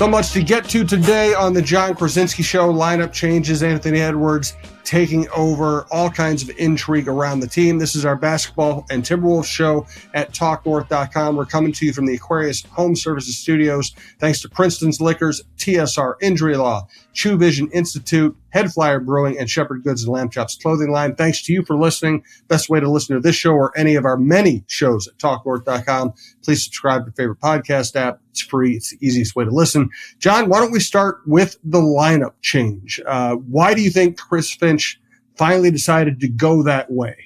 So much to get to today on the Jon Krawczynski Show. Lineup changes, Anthony Edwards taking over, all kinds of intrigue around the team. This is our basketball and Timberwolves show at TalkNorth.com. We're coming to you from the Aquarius Home Services Studios. Thanks to Princeton's Liquors, TSR Injury Law, True Vision Institute, Head Flyer Brewing, and Shepherd Goods and Lamb Chops Clothing Line. Thanks to you for listening. Best way to listen to this show or any of our many shows at TalkNorth.com. Please subscribe to your favorite podcast app. It's free. It's the easiest way to listen. John, why don't we start with the lineup change? Why do you think Chris Finch finally decided to go that way?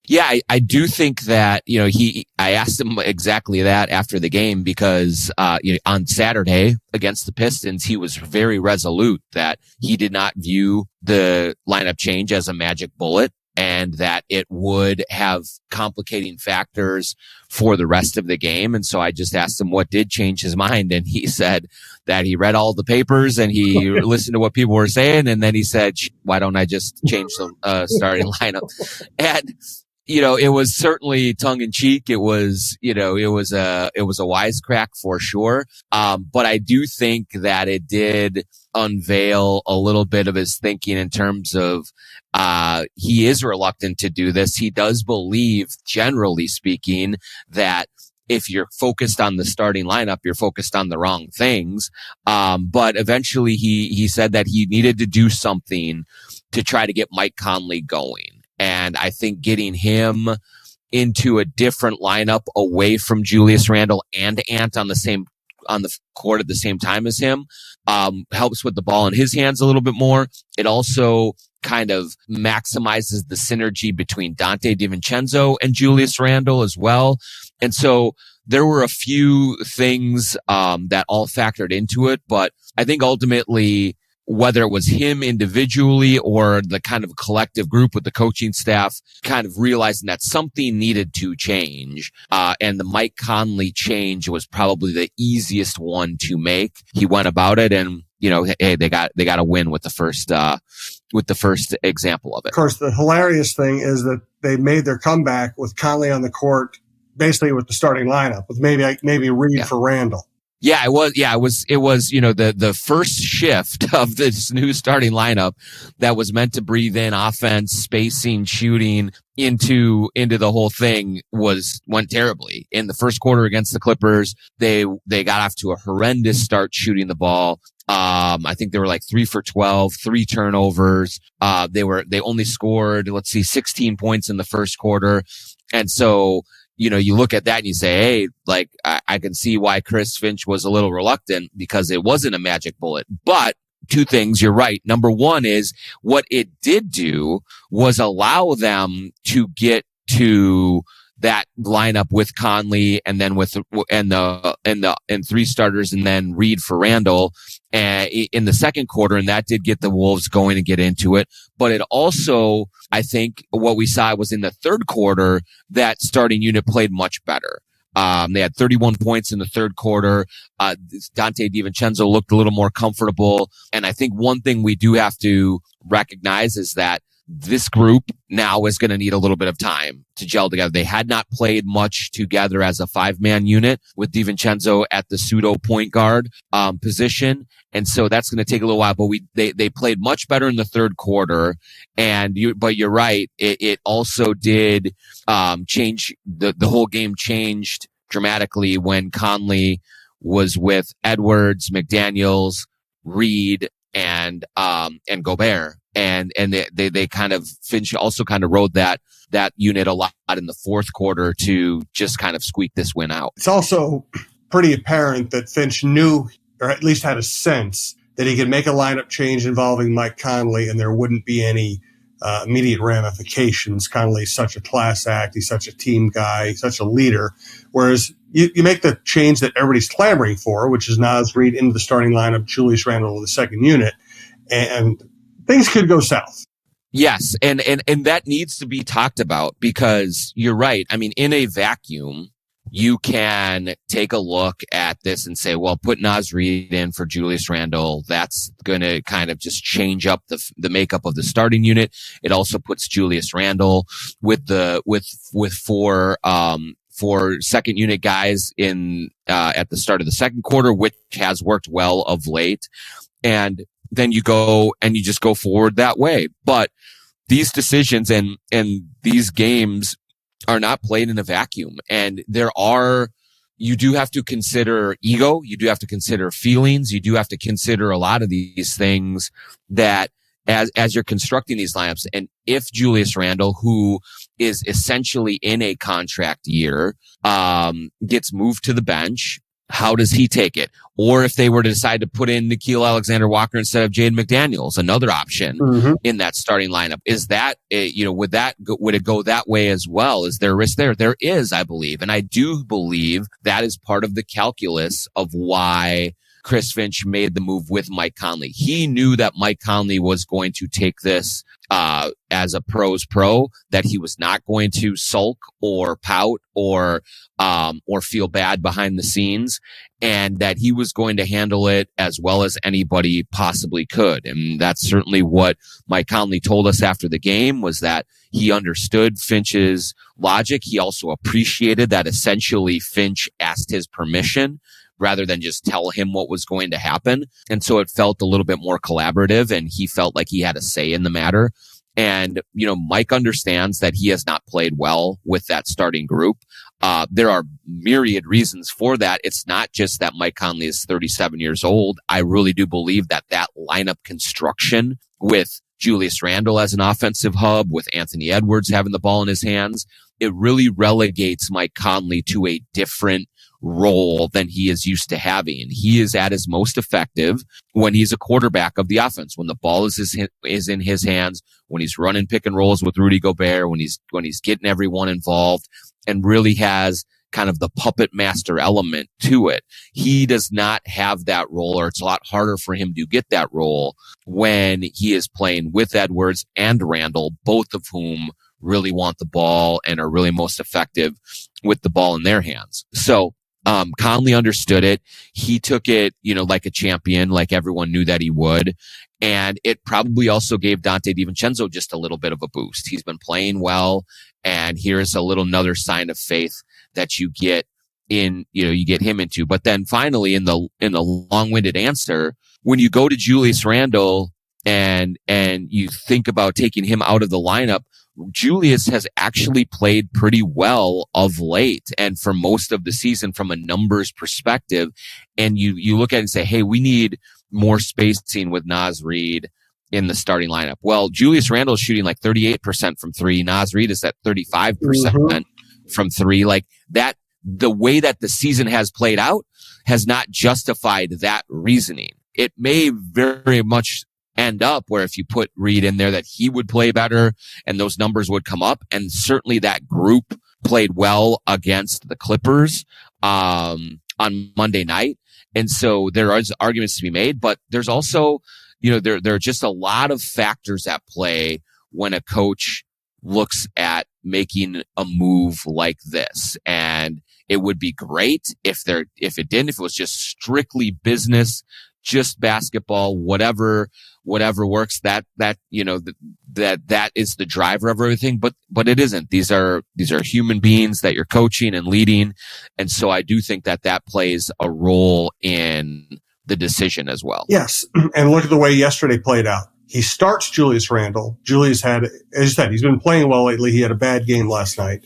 Yeah, I do think that, I asked him exactly that after the game because, on Saturday against the Pistons, he was very resolute that he did not view the lineup change as a magic bullet and that it would have complicating factors for the rest of the game. And so I just asked him what did change his mind. And he said that he read all the papers and he listened to what people were saying. And then he said, why don't I just change the starting lineup? And, it was certainly tongue in cheek. It was a wisecrack for sure. But I do think that it did unveil a little bit of his thinking in terms of, he is reluctant to do this. He does believe, generally speaking, that if you're focused on the starting lineup, you're focused on the wrong things. But eventually he said that he needed to do something to try to get Mike Conley going. And I think getting him into a different lineup away from Julius Randle and Ant on the court at the same time as him, helps with the ball in his hands a little bit more. It also kind of maximizes the synergy between Dante DiVincenzo and Julius Randle as well. And so there were a few things, that all factored into it, but I think ultimately, whether it was him individually or the kind of collective group with the coaching staff kind of realizing that something needed to change. And the Mike Conley change was probably the easiest one to make. He went about it and, hey, they got a win with the first example of it. Of course, the hilarious thing is that they made their comeback with Conley on the court, basically with the starting lineup, with maybe Reed for Randall. Yeah, it was, the first shift of this new starting lineup that was meant to breathe in offense, spacing, shooting into the whole thing went terribly. In the first quarter against the Clippers, they got off to a horrendous start shooting the ball. I think they were like 3 for 12, 3 turnovers. They only scored, 16 points in the first quarter. And so, you look at that and you say, hey, I can see why Chris Finch was a little reluctant because it wasn't a magic bullet. But two things, you're right. Number one is what it did do was allow them to get to that lineup with Conley and then with and 3 starters and then Reed for Randall in the second quarter, and that did get the Wolves going and get into it. But it also, I think, what we saw was in the third quarter that starting unit played much better. They had 31 points in the third quarter. Dante DiVincenzo looked a little more comfortable, and I think one thing we do have to recognize is that this group now is going to need a little bit of time to gel together. They had not played much together as a 5-man unit with DiVincenzo at the pseudo point guard position. And so that's going to take a little while, but they played much better in the third quarter. But you're right. It also did, change the whole game changed dramatically when Conley was with Edwards, McDaniels, Reed, and Gobert. And they kind of, Finch also kind of rode that unit a lot in the fourth quarter to just kind of squeak this win out. It's also pretty apparent that Finch knew, or at least had a sense, that he could make a lineup change involving Mike Conley and there wouldn't be any immediate ramifications. Conley's such a class act. He's such a team guy, such a leader. Whereas you make the change that everybody's clamoring for, which is Naz Reid into the starting lineup, Julius Randle in the second unit, and things could go south. Yes, and that needs to be talked about because you're right. I mean, in a vacuum, you can take a look at this and say, well, put Naz Reid in for Julius Randle. That's going to kind of just change up the makeup of the starting for second unit guys in at the start of the second quarter, which has worked well of late. And then you go and you just go forward that way. But these decisions and these games are not played in a vacuum. And you do have to consider ego. You do have to consider feelings. You do have to consider a lot of these things that as you're constructing these lineups. And if Julius Randle, who is essentially in a contract year, gets moved to the bench, how does he take it? Or if they were to decide to put in Nickeil Alexander-Walker instead of Jaden McDaniels, another option in that starting lineup, is that, would it go that way as well? Is there a risk there? There is, I believe. And I do believe that is part of the calculus of why Chris Finch made the move with Mike Conley. He knew that Mike Conley was going to take this as a pro's pro, that he was not going to sulk or pout or feel bad behind the scenes, and that he was going to handle it as well as anybody possibly could. And that's certainly what Mike Conley told us after the game, was that he understood Finch's logic. He also appreciated that essentially Finch asked his permission rather than just tell him what was going to happen. And so it felt a little bit more collaborative, and he felt like he had a say in the matter. And, Mike understands that he has not played well with that starting group. There are myriad reasons for that. It's not just that Mike Conley is 37 years old. I really do believe that lineup construction with Julius Randle as an offensive hub, with Anthony Edwards having the ball in his hands, it really relegates Mike Conley to a different role than he is used to having. And he is at his most effective when he's a quarterback of the offense, when the ball is in his hands, when he's running pick and rolls with Rudy Gobert, when he's getting everyone involved, and really has kind of the puppet master element to it. He does not have that role, or it's a lot harder for him to get that role when he is playing with Edwards and Randle, both of whom really want the ball and are really most effective with the ball in their hands. So Conley understood it. He took it, like a champion, like everyone knew that he would. And it probably also gave Dante DiVincenzo just a little bit of a boost. He's been playing well, and here's another sign of faith that you get you get him into. But then finally, in the long-winded answer, when you go to Julius Randle and you think about taking him out of the lineup, Julius has actually played pretty well of late and for most of the season from a numbers perspective. And you look at it and say, hey, we need more spacing with Naz Reid in the starting lineup. Well, Julius Randle is shooting like 38% from three. Naz Reid is at 35% from three. Like that, the way that the season has played out has not justified that reasoning. It may very much end up where if you put Reid in there that he would play better and those numbers would come up. And certainly that group played well against the Clippers on Monday night. And so there are arguments to be made, but there's also, there are just a lot of factors at play when a coach looks at making a move like this. And it would be great if it was just strictly business, just basketball, whatever works, that is the driver of everything, but it isn't. These are human beings that you're coaching and leading. And so I do think that plays a role in the decision as well. Yes. And look at the way yesterday played out. He starts Julius Randle. Julius had, as you said, he's been playing well lately. He had a bad game last night.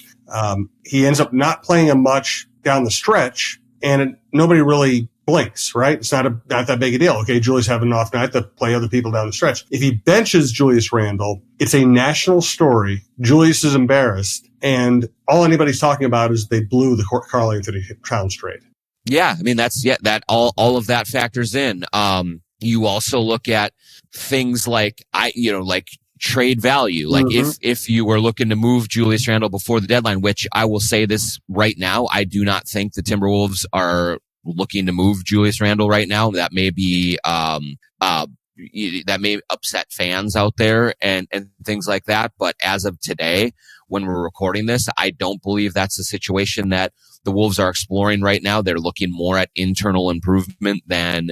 He ends up not playing him much down the stretch, and nobody really blinks, right? It's not that big a deal. Okay, Julius having an off night to play other people down the stretch. If he benches Julius Randle, it's a national story. Julius is embarrassed, and all anybody's talking about is they blew the Karl Anthony Towns trade. Yeah, I mean that all of that factors in. You also look at things like trade value. Like if you were looking to move Julius Randle before the deadline, which I will say this right now, I do not think the Timberwolves are looking to move Julius Randle right now. That may be that may upset fans out there and things like that. But as of today, when we're recording this, I don't believe that's a situation that the Wolves are exploring right now. They're looking more at internal improvement than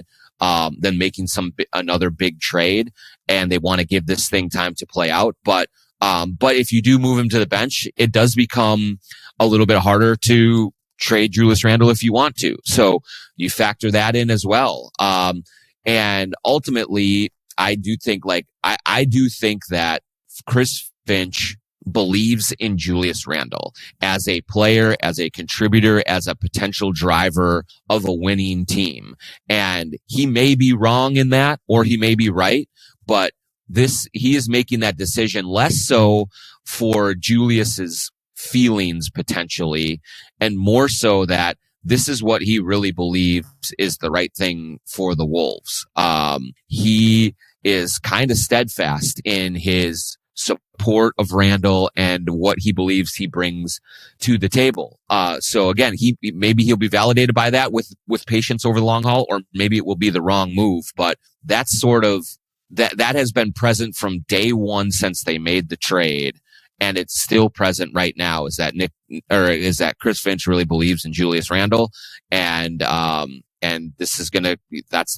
making another big trade, and they want to give this thing time to play out. But But if you do move him to the bench, it does become a little bit harder to trade Julius Randle if you want to. So you factor that in as well. And ultimately, I do think I do think that Chris Finch believes in Julius Randle as a player, as a contributor, as a potential driver of a winning team. And he may be wrong in that, or he may be right, but he is making that decision less so for Julius's feelings potentially, and more so that this is what he really believes is the right thing for the Wolves. He is kind of steadfast in his support of Randle and what he believes he brings to the table. So again, maybe he'll be validated by that with patience over the long haul, or maybe it will be the wrong move, but that's sort of that has been present from day one since they made the trade. And it's still present right now is that Chris Finch really believes in Julius Randle. And that's the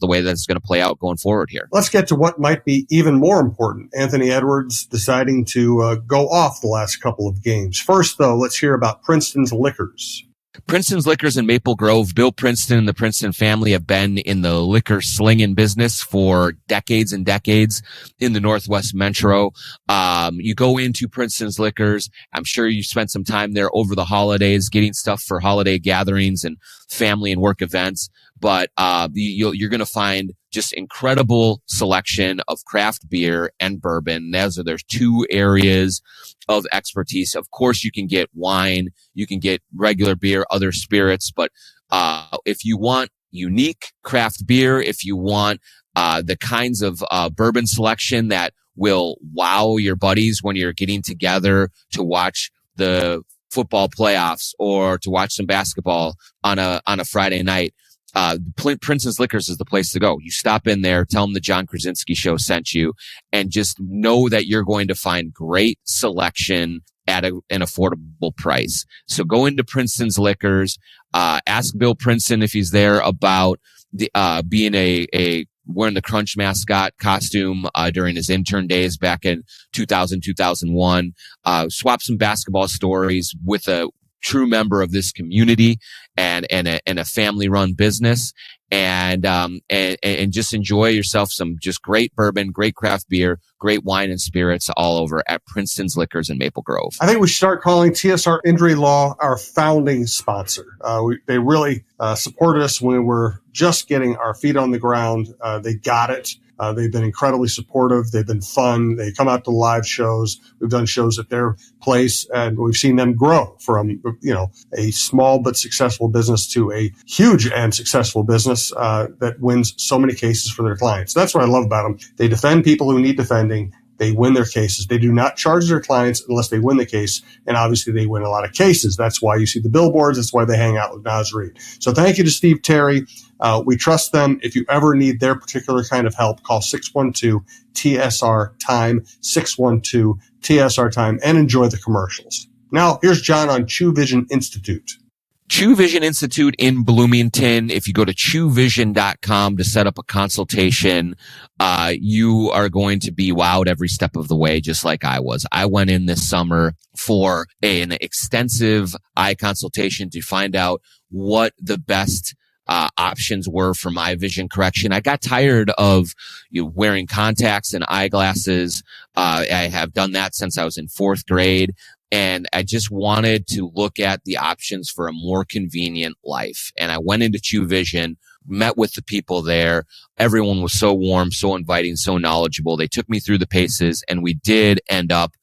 way that it's going to play out going forward here. Let's get to what might be even more important. Anthony Edwards deciding to go off the last couple of games. First, though, let's hear about Princeton's Liquors. Princeton's Liquors in Maple Grove. Bill Princeton and the Princeton family have been in the liquor slinging business for decades and decades in the Northwest Metro. You go into Princeton's Liquors. I'm sure you spent some time there over the holidays getting stuff for holiday gatherings and family and work events. But you're going to find just incredible selection of craft beer and bourbon. There's two areas of expertise. Of course, you can get wine, you can get regular beer, other spirits. But if you want unique craft beer, if you want the kinds of bourbon selection that will wow your buddies when you're getting together to watch the football playoffs or to watch some basketball on a Friday night, Princeton's Liquors is the place to go. You stop in there, tell them the Jon Krawczynski show sent you, and just know that you're going to find great selection at an affordable price. So go into Princeton's Liquors, ask Bill Princeton if he's there about being wearing the Crunch mascot costume during his intern days back in 2000, 2001. Swap some basketball stories with a true member of this community and a family run business, and just enjoy yourself some just great bourbon, great craft beer, great wine and spirits all over at Princeton's Liquors in Maple Grove. I think we should start calling TSR Injury Law our founding sponsor. They really supported us when we were just getting our feet on the ground. They got it. They've been incredibly supportive. They've been fun. They come out to live shows. We've done shows at their place, and we've seen them grow from, a small but successful business to a huge and successful business that wins so many cases for their clients. That's what I love about them. They defend people who need defending. They win their cases. They do not charge their clients unless they win the case. And obviously they win a lot of cases. That's why you see the billboards. That's why they hang out with Naz Reid. So thank you to Steve Terry. We trust them. If you ever need their particular kind of help, call 612-TSR-TIME, 612-TSR-TIME, and enjoy the commercials. Now, here's John on True Vision Institute. True Vision Institute in Bloomington. If you go to truevision.com to set up a consultation, you are going to be wowed every step of the way, just like I was. I went in this summer for an extensive eye consultation to find out what the best options were for my vision correction. I got tired of wearing contacts and eyeglasses. I have done that since I was in 4th grade. And I just wanted to look at the options for a more convenient life. And I went into True Vision, met with the people there. Everyone was so warm, so inviting, so knowledgeable. They took me through the paces, and we did end up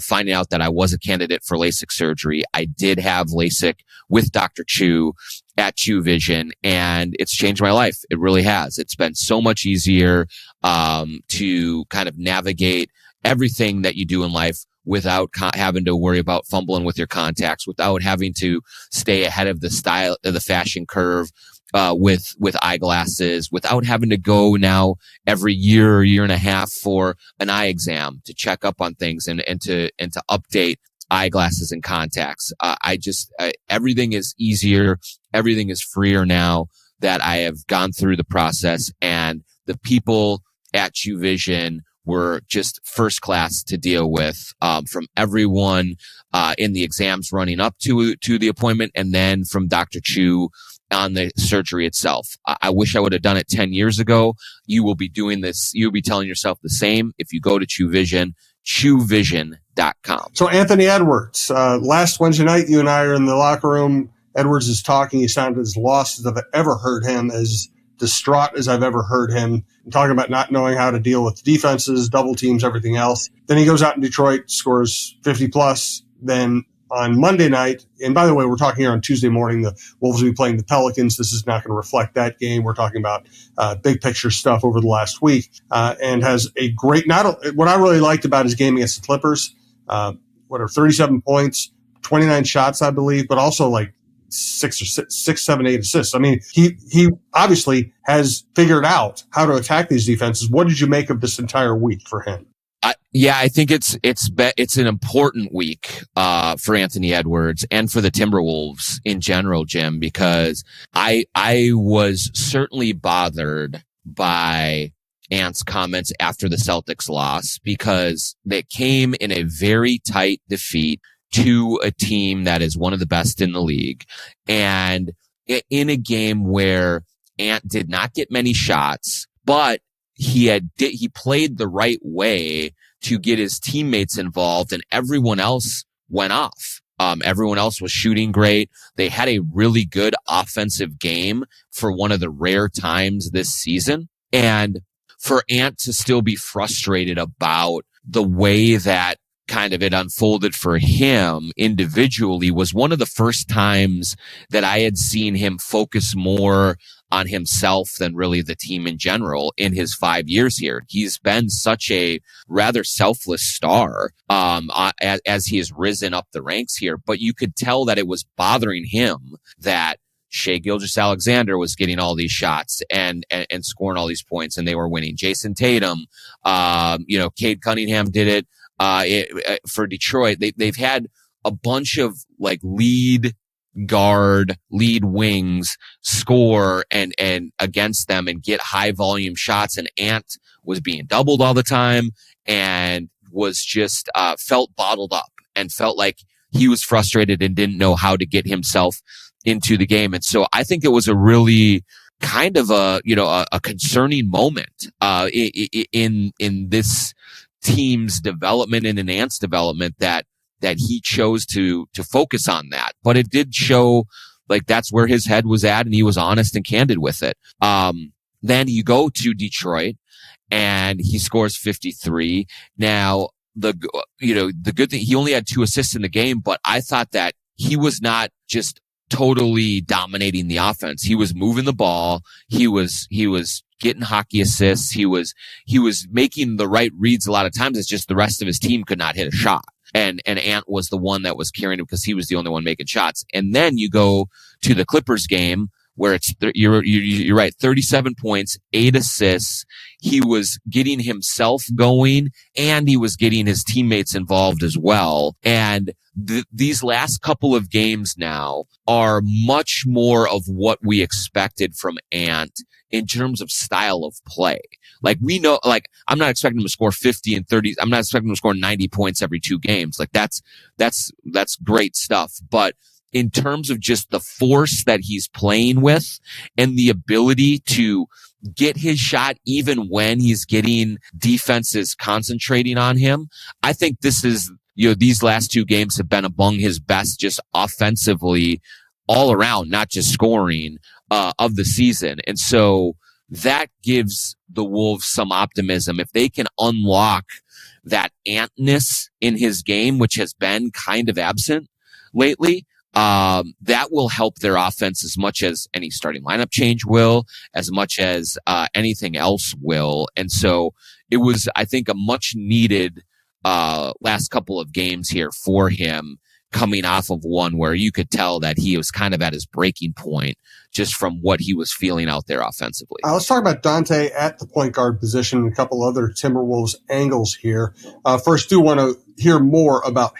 finding out that I was a candidate for LASIK surgery. I did have LASIK with Dr. Chu at True Vision, and it's changed my life. It really has. It's been so much easier to kind of navigate everything that you do in life without having to worry about fumbling with your contacts, without having to stay ahead of the style of the fashion curve with eyeglasses, without having to go now every year or year and a half for an eye exam to check up on things and to update eyeglasses and contacts. Everything is easier. Everything is freer now that I have gone through the process, and the people at True Vision were just first class to deal with, from everyone in the exams running up to the appointment, and then from Dr. Chu on the surgery itself. I wish I would have done it 10 years ago. You will be doing this. You'll be telling yourself the same if you go to Chu Vision, chuvision.com. So Anthony Edwards, last Wednesday night, you and I are in the locker room. Edwards is talking. He sounded as lost as I've ever heard him, as distraught as I've ever heard him, talking about not knowing how to deal with defenses, double teams, everything else. Then he goes out in Detroit, scores 50 plus. Then on Monday night, and by the way, we're talking here on Tuesday morning, the Wolves will be playing the Pelicans. This is not going to reflect that game. We're talking about big picture stuff over the last week, and has a great, what I really liked about his game against the Clippers, 37 points, 29 shots, I believe, but also like 7, 8 assists. I mean, he obviously has figured out how to attack these defenses. What did you make of this entire week for him? I think it's an important week for Anthony Edwards and for the Timberwolves in general, Jim, because I was certainly bothered by Ant's comments after the Celtics loss, because they came in a very tight defeat to a team that is one of the best in the league, and in a game where Ant did not get many shots, but he played the right way to get his teammates involved, and everyone else went off. Everyone else was shooting great. They had a really good offensive game for one of the rare times this season. And for Ant to still be frustrated about the way that kind of it unfolded for him individually was one of the first times that I had seen him focus more on himself than really the team in general in his 5 years here. He's been such a rather selfless star as he has risen up the ranks here, but you could tell that it was bothering him that Shai Gilgeous-Alexander was getting all these shots and scoring all these points, and they were winning. Jason Tatum, Cade Cunningham did it for Detroit. They've had a bunch of like lead wings score and against them and get high volume shots. And Ant was being doubled all the time and was just, felt bottled up and felt like he was frustrated and didn't know how to get himself into the game. And so I think it was a really kind of a concerning moment, in this team's development and in Ant's development that he chose to focus on that. But it did show like that's where his head was at, and he was honest and candid with it. Then you go to Detroit and he scores 53. Now, the good thing, he only had 2 assists in the game, but I thought that he was not just totally dominating the offense. He was moving the ball. He was getting hockey assists. He was making the right reads a lot of times. It's just the rest of his team could not hit a shot. And Ant was the one that was carrying him because he was the only one making shots. And then you go to the Clippers game where you're right, 37 points, 8 assists. He was getting himself going and he was getting his teammates involved as well. And these last couple of games now are much more of what we expected from Ant in terms of style of play. Like we know, like I'm not expecting him to score 50 and 30. I'm not expecting him to score 90 points every 2 games. Like that's great stuff. But in terms of just the force that he's playing with and the ability to get his shot even when he's getting defenses concentrating on him, I think this is, these last 2 games have been among his best just offensively all around, not just scoring, of the season. And so that gives the Wolves some optimism. If they can unlock that Antness in his game, which has been kind of absent lately, that will help their offense as much as any starting lineup change will, as much as anything else will. And so it was, I think, a much needed last couple of games here for him, coming off of one where you could tell that he was kind of at his breaking point just from what he was feeling out there offensively. Let's talk about Dante at the point guard position and a couple other Timberwolves angles here. First, do want to hear more about.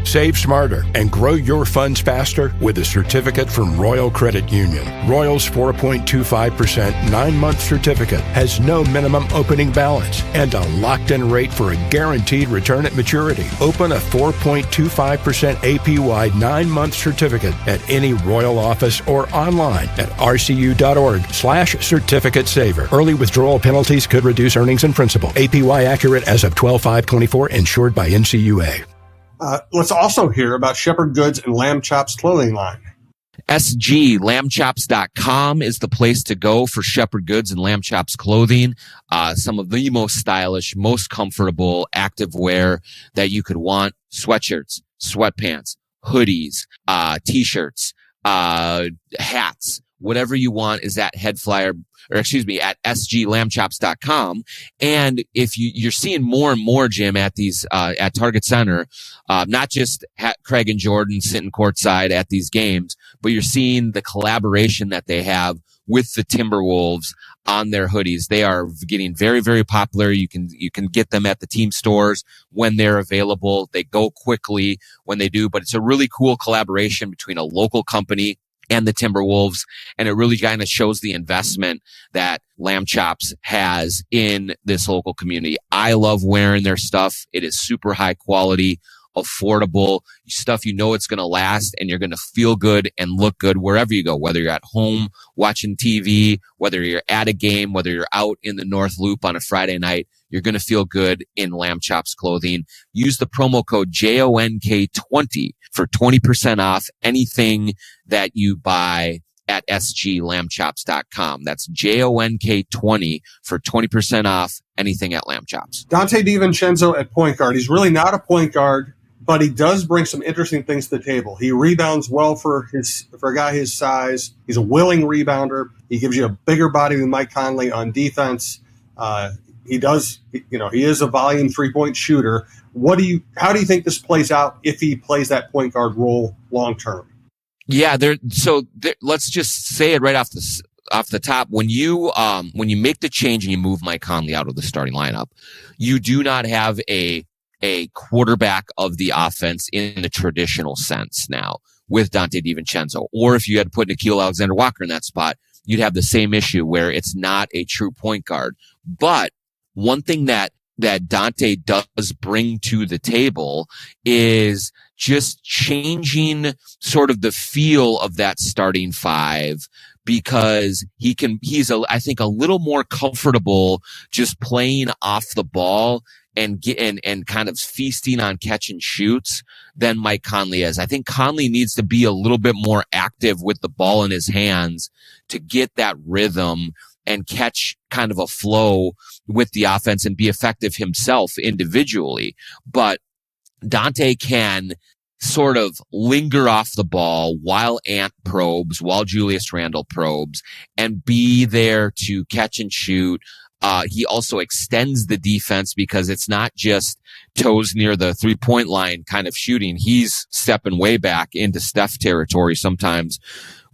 Save smarter and grow your funds faster with a certificate from Royal Credit Union. Royal's 4.25% 9-month certificate has no minimum opening balance and a locked-in rate for a guaranteed return at maturity. Open a 4.25% APY 9-month certificate at any Royal office or online at rcu.org/certificate saver. Early withdrawal penalties could reduce earnings and principal. APY accurate as of 12/5/24, insured by NCUA. Let's also hear about Shepherd Goods and Lamb Chops clothing line. SGLambchops.com is the place to go for Shepherd Goods and Lamb Chops clothing. Some of the most stylish, most comfortable activewear that you could want. Sweatshirts, sweatpants, hoodies, t-shirts, hats, whatever you want is at at SGLambchops.com. And if you're seeing more and more, Jim, at these, at Target Center, not just Craig and Jordan sitting courtside at these games, but you're seeing the collaboration that they have with the Timberwolves on their hoodies. They are getting very, very popular. You can get them at the team stores when they're available. They go quickly when they do, but it's a really cool collaboration between a local company and the Timberwolves. And it really kind of shows the investment that Lamb Chops has in this local community. I love wearing their stuff. It is super high quality, affordable stuff. You know it's going to last, and you're going to feel good and look good wherever you go, whether you're at home watching TV, whether you're at a game, whether you're out in the North Loop on a Friday night. You're going to feel good in Lamb Chops clothing. Use the promo code JONK20 for 20% off anything that you buy at SGLambchops.com. That's JONK20 for 20% off anything at Lamb Chops. Dante DiVincenzo at point guard. He's really not a point guard, but he does bring some interesting things to the table. He rebounds well for a guy his size. He's a willing rebounder. He gives you a bigger body than Mike Conley on defense. He is a volume 3-point shooter. How do you think this plays out if he plays that point guard role long term? Yeah, let's just say it right off the top. When you make the change and you move Mike Conley out of the starting lineup, you do not have a quarterback of the offense in the traditional sense now with Dante DiVincenzo. Or if you had put Nickeil Alexander-Walker in that spot, you'd have the same issue where it's not a true point guard. But one thing that Dante does bring to the table is just changing sort of the feel of that starting five, because he's I think a little more comfortable just playing off the ball and kind of feasting on catch and shoots than Mike Conley is. I think Conley needs to be a little bit more active with the ball in his hands to get that rhythm and catch kind of a flow with the offense and be effective himself individually. But Dante can sort of linger off the ball while Ant probes, while Julius Randle probes, and be there to catch and shoot. He also extends the defense because it's not just toes near the 3-point line kind of shooting. He's stepping way back into Steph territory sometimes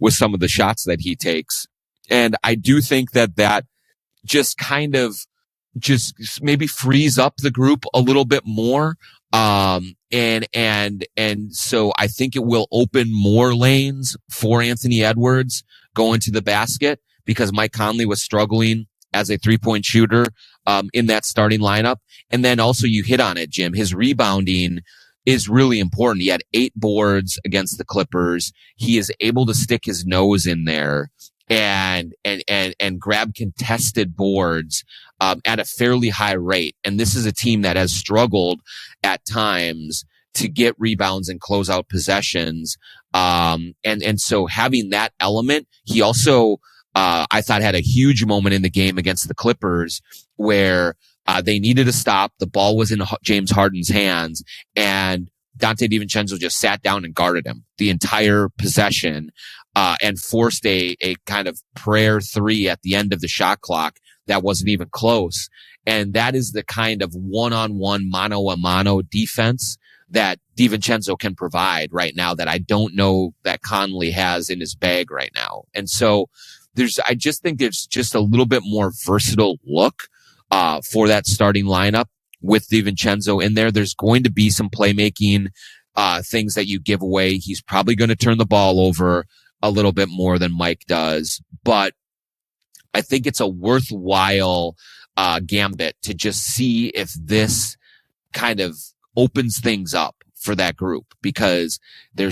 with some of the shots that he takes. And I do think that just kind of just maybe frees up the group a little bit more. And so I think it will open more lanes for Anthony Edwards going to the basket, because Mike Conley was struggling as a 3-point shooter, in that starting lineup. And then also you hit on it, Jim, his rebounding is really important. He had 8 boards against the Clippers. He is able to stick his nose in there and grab contested boards at a fairly high rate. And this is a team that has struggled at times to get rebounds and close out possessions. And so having that element, he also, I thought, had a huge moment in the game against the Clippers where they needed a stop. The ball was in James Harden's hands, and Dante DiVincenzo just sat down and guarded him the entire possession, and forced a kind of prayer 3 at the end of the shot clock that wasn't even close. And that is the kind of one-on-one, mano-a-mano defense that DiVincenzo can provide right now that I don't know that Conley has in his bag right now. And so I just think there's just a little bit more versatile look for that starting lineup with DiVincenzo in there. There's going to be some playmaking things that you give away. He's probably going to turn the ball over a little bit more than Mike does, but I think it's a worthwhile gambit to just see if this kind of opens things up for that group, because there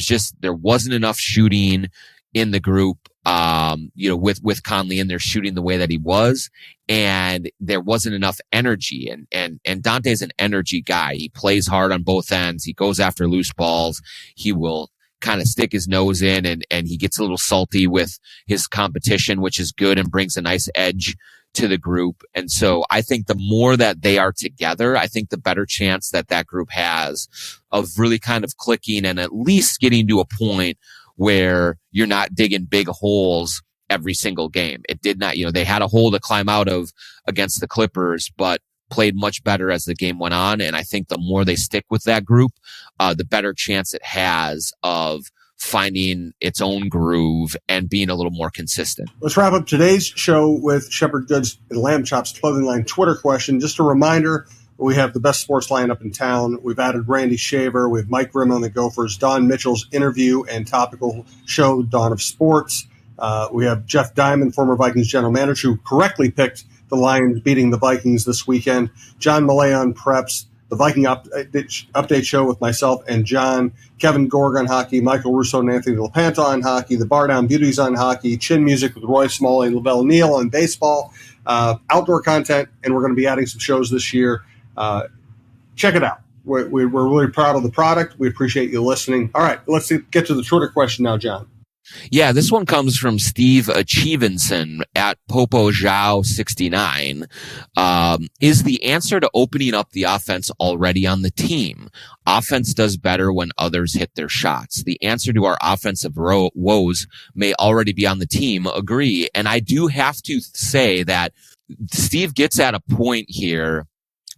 wasn't enough shooting in the group, with Conley in there shooting the way that he was, and there wasn't enough energy. And Dante's an energy guy. He plays hard on both ends. He goes after loose balls. He will kind of stick his nose in, and he gets a little salty with his competition, which is good and brings a nice edge to the group. And so I think the more that they are together, I think the better chance that group has of really kind of clicking and at least getting to a point where you're not digging big holes every single game. It did not, they had a hole to climb out of against the Clippers, but played much better as the game went on. And I think the more they stick with that group, the better chance it has of finding its own groove and being a little more consistent. Let's wrap up today's show with Shepherd Goods and Lamb Chops clothing line Twitter question. Just a reminder, we have the best sports lineup in town. We've added Randy Shaver. We have Mike Grimm on the Gophers, Don Mitchell's interview and topical show, Dawn of Sports. We have Jeff Diamond, former Vikings general manager, who correctly picked the Lions beating the Vikings this weekend. John Millay on Preps, the Viking update show with myself and John, Kevin Gorg on hockey, Michael Russo and Anthony LaPanta on hockey, the Bar Down Beauties on hockey, Chin Music with Roy Smalley and Lavelle Neal on baseball, outdoor content, and we're going to be adding some shows this year. Check it out. We're really proud of the product. We appreciate you listening. All right, let's get to the Twitter question now, John. Yeah, this one comes from Steve Achievenson at Popo Zhao 69. Is the answer to opening up the offense already on the team? Offense does better when others hit their shots. The answer to our offensive woes may already be on the team. Agree. And I do have to say that Steve gets at a point here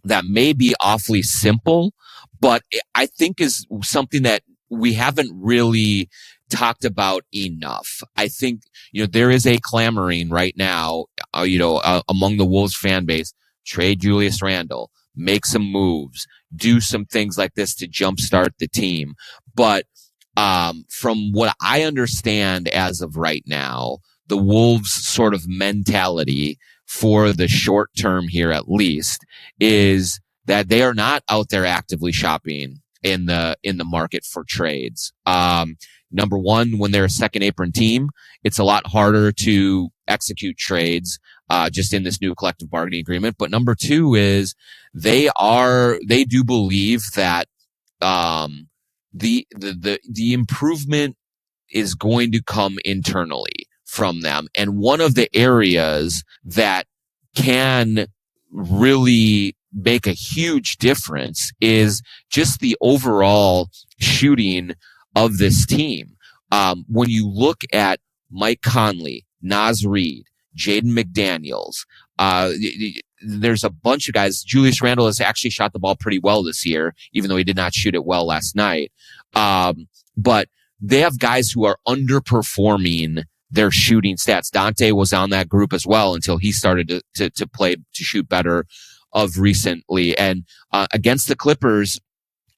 that may be awfully simple, but I think is something that we haven't really talked about enough. I think, there is a clamoring right now, among the Wolves fan base, trade Julius Randle, make some moves, do some things like this to jumpstart the team. But, from what I understand as of right now, the Wolves sort of mentality for the short term here, at least, is that they are not out there actively shopping in the market for trades. Number one, when they're a second apron team, it's a lot harder to execute trades, just in this new collective bargaining agreement. But number two is they do believe that, the improvement is going to come internally from them. And one of the areas that can really make a huge difference is just the overall shooting of this team. When you look at Mike Conley, Naz Reid, Jaden McDaniels, there's a bunch of guys. Julius Randle has actually shot the ball pretty well this year, even though he did not shoot it well last night. But they have guys who are underperforming their shooting stats. Dante was on that group as well until he started to shoot better of recently. And against the Clippers,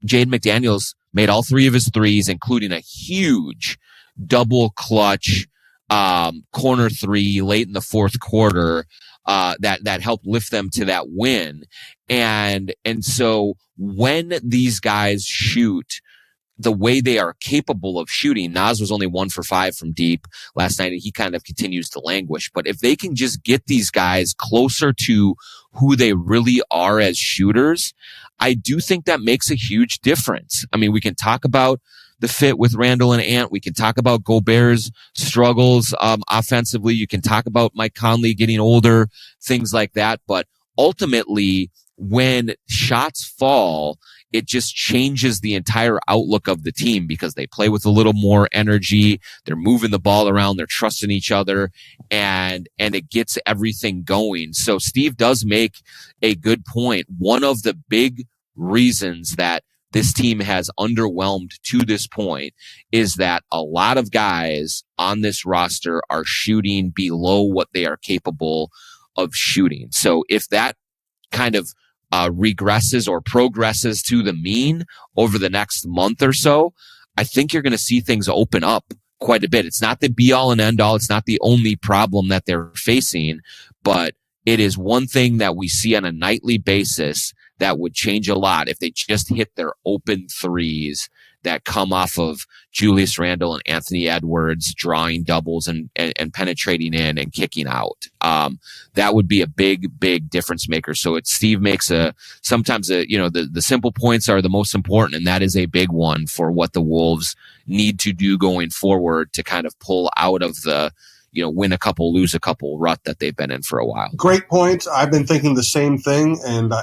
Jaden McDaniels made all three of his threes, including a huge double clutch corner three late in the fourth quarter that helped lift them to that win. And so when these guys shoot the way they are capable of shooting, Naz was only 1 for 5 from deep last night, and he kind of continues to languish. But if they can just get these guys closer to who they really are as shooters, I do think that makes a huge difference. I mean, we can talk about the fit with Randall and Ant. We can talk about Gobert's struggles offensively. You can talk about Mike Conley getting older, things like that. But ultimately, when shots fall, it just changes the entire outlook of the team because they play with a little more energy. They're moving the ball around. They're trusting each other, and it gets everything going. So Steve does make a good point. One of the big reasons that this team has underwhelmed to this point is that a lot of guys on this roster are shooting below what they are capable of shooting. So if that kind of regresses or progresses to the mean over the next month or so, I think you're going to see things open up quite a bit. It's not the be all and end all. It's not the only problem that they're facing, but it is one thing that we see on a nightly basis that would change a lot if they just hit their open threes that come off of Julius Randle and Anthony Edwards drawing doubles and penetrating in and kicking out. That would be a big difference maker. So Steve makes sometimes the simple points are the most important, and that is a big one for what the Wolves need to do going forward to kind of pull out of the, win a couple, lose a couple rut that they've been in for a while. Great point. I've been thinking the same thing, and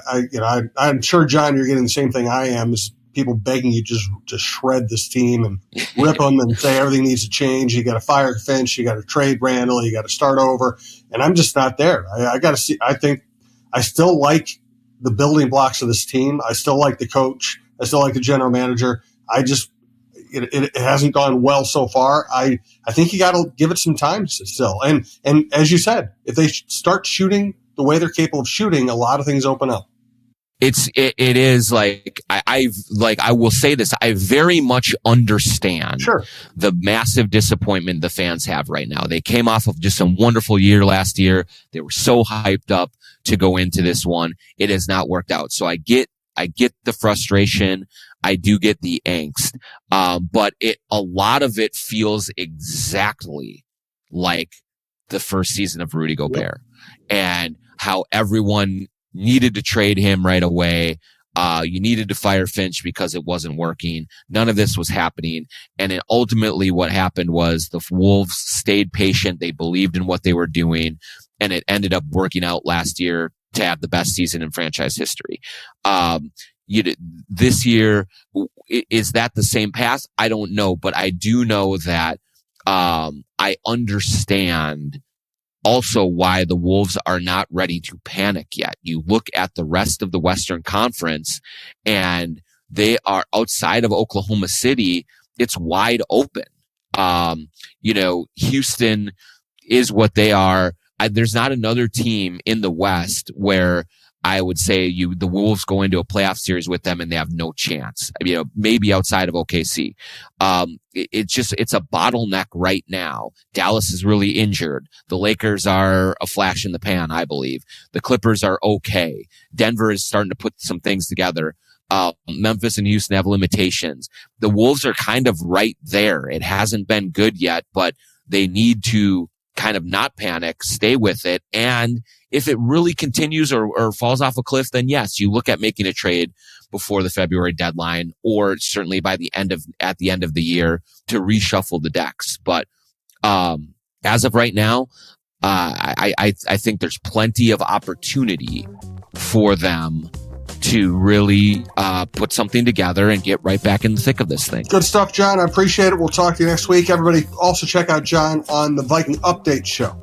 I'm sure, John, you're getting the same thing I am. Is people begging you just to shred this team and rip them and say everything needs to change. You got to fire Finch. You got to trade Randall. You got to start over. And I'm just not there. I got to see. I think I still like the building blocks of this team. I still like the coach. I still like the general manager. It hasn't gone well so far. I think you got to give it some time still. And as you said, if they start shooting the way they're capable of shooting, a lot of things open up. It is like, I will say this. I very much understand the massive disappointment the fans have right now. They came off of just a wonderful year last year. They were so hyped up to go into this one. It has not worked out. So I get the frustration. I do get the angst. But a lot of it feels exactly like the first season of Rudy Gobert and how everyone needed to trade him right away. You needed to fire Finch because it wasn't working. None of this was happening. And ultimately what happened was the Wolves stayed patient. They believed in what they were doing, and it ended up working out last year to have the best season in franchise history. This year, is that the same path? I don't know, but I do know that I understand also why the Wolves are not ready to panic yet. You look at the rest of the Western Conference, and they are outside of Oklahoma City. It's wide open. Houston is what they are. There's not another team in the West where I would say the Wolves go into a playoff series with them and they have no chance. Maybe outside of OKC. It's a bottleneck right now. Dallas is really injured. The Lakers are a flash in the pan, I believe. The Clippers are okay. Denver is starting to put some things together. Memphis and Houston have limitations. The Wolves are kind of right there. It hasn't been good yet, but they need to kind of not panic, stay with it. And if it really continues or falls off a cliff, then yes, you look at making a trade before the February deadline, or certainly at the end of the year to reshuffle the decks. But as of right now, I think there's plenty of opportunity for them to really put something together and get right back in the thick of this thing. Good stuff, John. I appreciate it. We'll talk to you next week. Everybody also check out John on the Viking Update Show.